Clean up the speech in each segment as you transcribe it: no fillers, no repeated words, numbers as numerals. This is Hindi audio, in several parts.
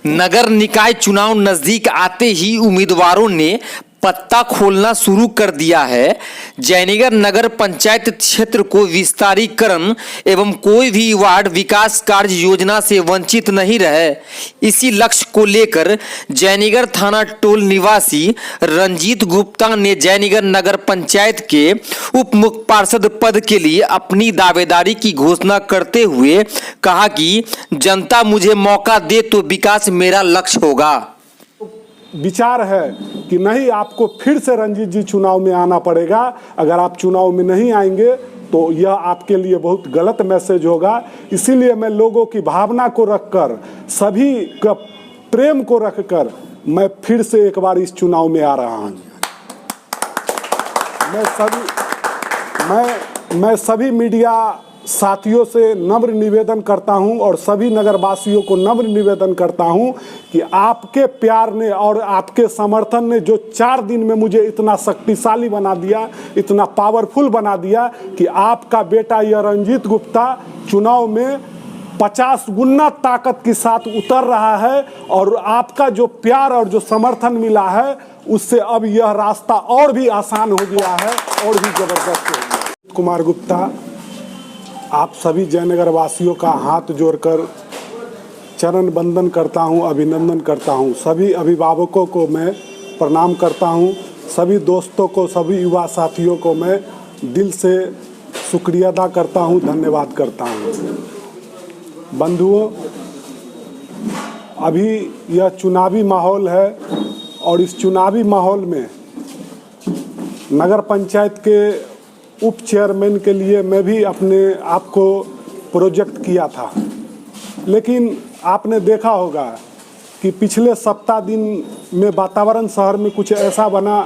नगर निकाय चुनाव नजदीक आते ही उम्मीदवारों ने पत्ता खोलना शुरू कर दिया है। जयनगर नगर पंचायत क्षेत्र को विस्तारीकरण एवं कोई भी वार्ड विकास कार्य योजना से वंचित नहीं रहे, इसी लक्ष्य को लेकर जयनगर थाना टोल निवासी रंजीत गुप्ता ने जयनगर नगर पंचायत के उप मुख्य पार्षद पद के लिए अपनी दावेदारी की घोषणा करते हुए कहा कि जनता मुझे मौका दे तो विकास मेरा लक्ष्य होगा। विचार है कि नहीं, आपको फिर से रंजीत जी चुनाव में आना पड़ेगा। अगर आप चुनाव में नहीं आएंगे तो यह आपके लिए बहुत गलत मैसेज होगा। इसीलिए मैं लोगों की भावना को रखकर, सभी का प्रेम को रखकर मैं फिर से एक बार इस चुनाव में आ रहा हूं। मैं सभी मीडिया साथियों से नम्र निवेदन करता हूं और सभी नगरवासियों को नम्र निवेदन करता हूं कि आपके प्यार ने और आपके समर्थन ने जो 4 दिन में मुझे इतना शक्तिशाली बना दिया, इतना पावरफुल बना दिया कि आपका बेटा यह रंजीत गुप्ता चुनाव में 50 गुना ताकत के साथ उतर रहा है। और आपका जो प्यार और जो समर्थन मिला है उससे अब यह रास्ता और भी आसान हो गया है और भी जबरदस्त हो गया। कुमार गुप्ता, आप सभी जयनगर वासियों का हाथ जोड़कर चरण वंदन करता हूं, अभिनंदन करता हूं। सभी अभिभावकों को मैं प्रणाम करता हूं, सभी दोस्तों को, सभी युवा साथियों को मैं दिल से शुक्रिया अदा करता हूं, धन्यवाद करता हूं। बंधुओं, अभी यह चुनावी माहौल है और इस चुनावी माहौल में नगर पंचायत के उप चेयरमैन के लिए मैं भी अपने आप को प्रोजेक्ट किया था। लेकिन आपने देखा होगा कि पिछले सप्ताह दिन में वातावरण शहर में कुछ ऐसा बना,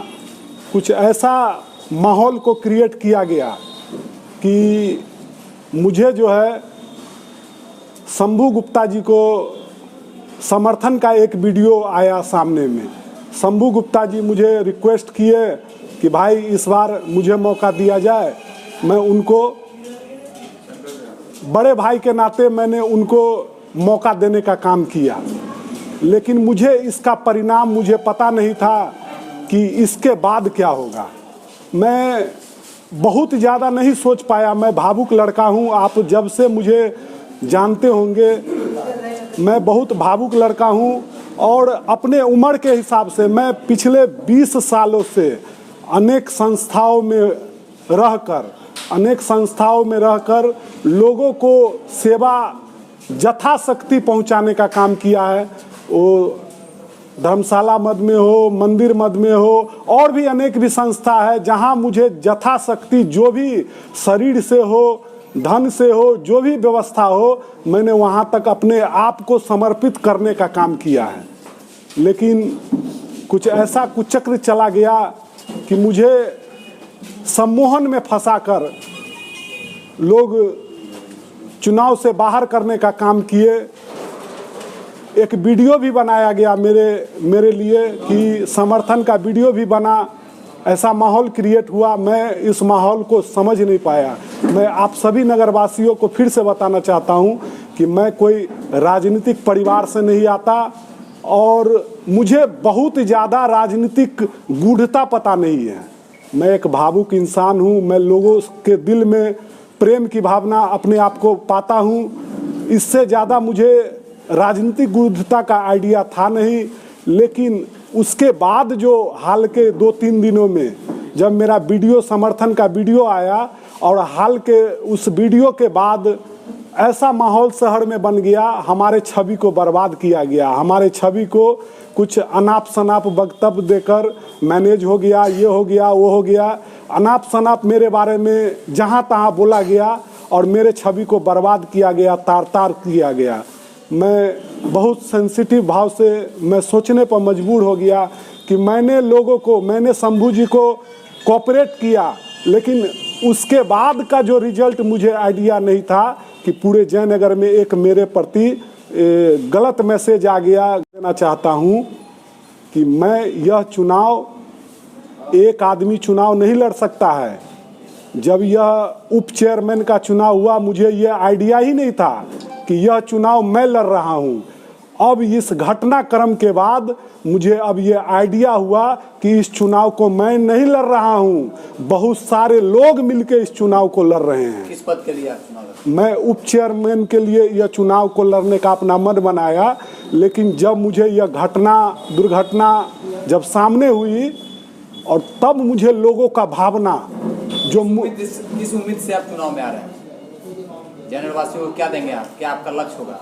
कुछ ऐसा माहौल को क्रिएट किया गया कि मुझे जो है शंभू गुप्ता जी को समर्थन का एक वीडियो आया सामने में। शंभू गुप्ता जी मुझे रिक्वेस्ट किए कि भाई इस बार मुझे मौका दिया जाए। मैं उनको बड़े भाई के नाते मैंने उनको मौका देने का काम किया। लेकिन मुझे इसका परिणाम मुझे पता नहीं था कि इसके बाद क्या होगा। मैं बहुत ज़्यादा नहीं सोच पाया। मैं भावुक लड़का हूँ, आप जब से मुझे जानते होंगे मैं बहुत भावुक लड़का हूँ। और अपने उम्र के हिसाब से मैं पिछले 20 सालों से अनेक संस्थाओं में रहकर लोगों को सेवा यथाशक्ति पहुंचाने का काम किया है। वो धर्मशाला मद में हो, मंदिर मद में हो, और भी अनेक भी संस्था है जहां मुझे यथाशक्ति जो भी शरीर से हो, धन से हो, जो भी व्यवस्था हो, मैंने वहां तक अपने आप को समर्पित करने का काम किया है। लेकिन कुछ ऐसा कुचक्र चला गया कि मुझे सम्मोहन में फंसाकर लोग चुनाव से बाहर करने का काम किए। एक वीडियो भी बनाया गया मेरे लिए कि समर्थन का वीडियो भी बना। ऐसा माहौल क्रिएट हुआ, मैं इस माहौल को समझ नहीं पाया। मैं आप सभी नगरवासियों को फिर से बताना चाहता हूं कि मैं कोई राजनीतिक परिवार से नहीं आता और मुझे बहुत ज़्यादा राजनीतिक गूढ़ता पता नहीं है। मैं एक भावुक इंसान हूँ। मैं लोगों के दिल में प्रेम की भावना अपने आप को पाता हूँ। इससे ज़्यादा मुझे राजनीतिक गूढ़ता का आइडिया था नहीं। लेकिन उसके बाद जो हाल के 2-3 दिनों में जब मेरा वीडियो, समर्थन का वीडियो आया और हाल के उस वीडियो के बाद ऐसा माहौल शहर में बन गया, हमारे छवि को बर्बाद किया गया। हमारे छवि को कुछ अनाप शनाप वक्तव्य देकर मैनेज हो गया, ये हो गया, वो हो गया। अनाप शनाप मेरे बारे में जहाँ तहाँ बोला गया और मेरे छवि को बर्बाद किया गया, तार किया गया। मैं बहुत सेंसिटिव भाव से मैं सोचने पर मजबूर हो गया कि मैंने शंभू जी को कोऑपरेट किया। लेकिन उसके बाद का जो रिजल्ट मुझे आइडिया नहीं था कि पूरे जयनगर में एक मेरे प्रति गलत मैसेज आ गया। देना चाहता हूं कि मैं यह चुनाव, एक आदमी चुनाव नहीं लड़ सकता है। जब यह उप चेयरमैन का चुनाव हुआ मुझे यह आइडिया ही नहीं था कि यह चुनाव मैं लड़ रहा हूं। अब इस घटनाक्रम के बाद मुझे अब ये आइडिया हुआ कि इस चुनाव को मैं नहीं लड़ रहा हूं, बहुत सारे लोग मिलकर इस चुनाव को लड़ रहे हैं। किस पद के लिए आप चुनाव लड़ रहे हैं? मैं उप चेयरमैन के लिए यह चुनाव को लड़ने का अपना मन बनाया, लेकिन जब मुझे यह दुर्घटना जब सामने हुई और तब मुझे लोगों का भावना जो किस उम्मीद से आप चुनाव में आ रहे हैं? जयनगर वासियों को क्या देंगे आप? क्या आपका लक्ष्य होगा?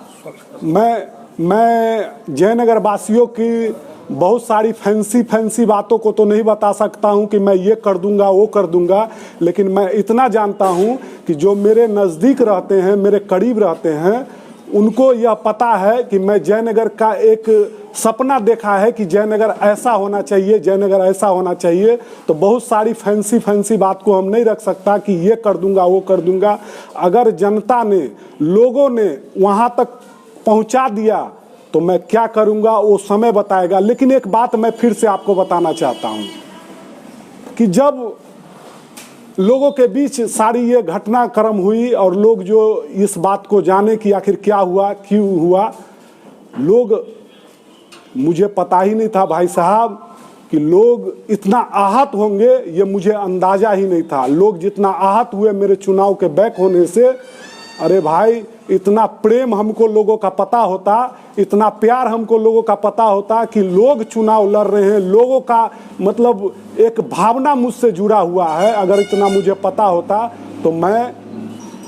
मैं जयनगर वासियों की बहुत सारी फैंसी बातों को तो नहीं बता सकता हूं कि मैं ये कर दूंगा वो कर दूंगा, लेकिन मैं इतना जानता हूं कि जो मेरे नज़दीक रहते हैं, मेरे करीब रहते हैं, उनको यह पता है कि मैं जयनगर का एक सपना देखा है कि जयनगर ऐसा होना चाहिए, जयनगर ऐसा होना चाहिए। तो बहुत सारी फैंसी बात को हम नहीं रख सकता कि ये कर दूंगा वो कर दूंगा। अगर जनता ने, लोगों ने वहाँ तक पहुँचा दिया तो मैं क्या करूँगा वो समय बताएगा। लेकिन एक बात मैं फिर से आपको बताना चाहता हूँ कि जब लोगों के बीच सारी ये घटनाक्रम हुई और लोग जो इस बात को जाने कि आखिर क्या हुआ, क्यों हुआ, मुझे पता ही नहीं था भाई साहब कि लोग इतना आहत होंगे, ये मुझे अंदाजा ही नहीं था। लोग जितना आहत हुए मेरे चुनाव के बैक होने से, अरे भाई इतना प्रेम हमको लोगों का पता होता, इतना प्यार हमको लोगों का पता होता कि लोग चुनाव लड़ रहे हैं, लोगों का मतलब एक भावना मुझसे जुड़ा हुआ है। अगर इतना मुझे पता होता तो मैं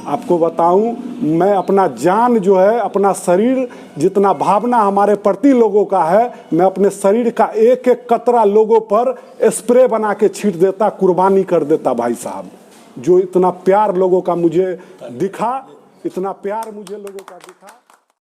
आपको बताऊं, मैं अपना जान जो है, अपना शरीर, जितना भावना हमारे प्रति लोगों का है, मैं अपने शरीर का एक एक कतरा लोगों पर स्प्रे बना के छींट देता, कुर्बानी कर देता भाई साहब। जो इतना प्यार लोगों का मुझे दिखा, इतना प्यार मुझे लोगों का दिखा।